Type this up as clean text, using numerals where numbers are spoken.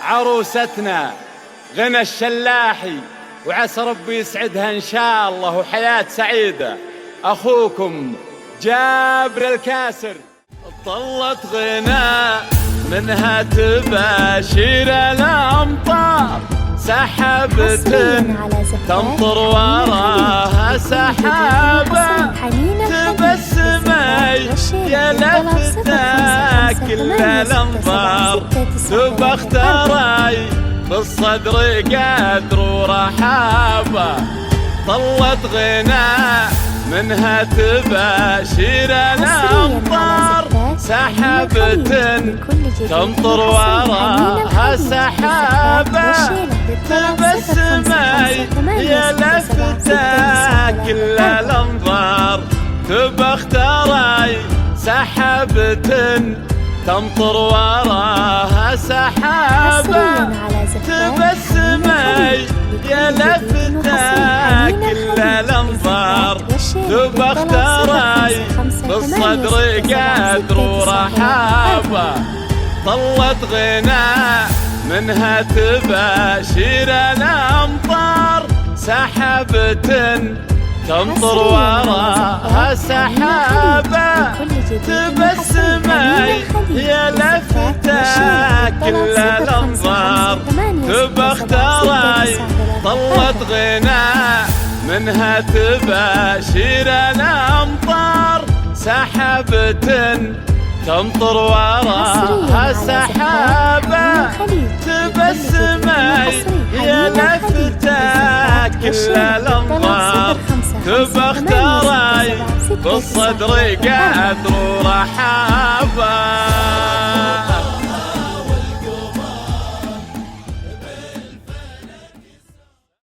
عروستنا غنى الشلاحي، وعسى ربي يسعدها إن شاء الله وحياة سعيدة. أخوكم جابر الكاسر. طلت غنى منها تباشر الأمطار، سحبة تمطر وراها سحابة، تبسمي يا لفتها كل الأنظار، تبختري بالصدر قدر ورحابة. طلت غنى منها تباشر الأمطار، سحبة تمطر وراها سحابة، تبسمي يا لفتها كل الأنظار، تبختري سحبة تمطر وراها سحابة، تبسمي يا لفتها كل الأنظار، تبختري بالصدر قدر ورحابة. طلت غنى منها تباشر الأمطار، سحبة تمطر وراها سحابة، تبسمي يا لفتها كل الأنظار، تبختري. طلت غنى منها تباشر الأمطار، سحبة تمطر وراها سحابة، تبسمي يا لفتها كل الأنظار، تبختري بالصدر قدر ورحابة.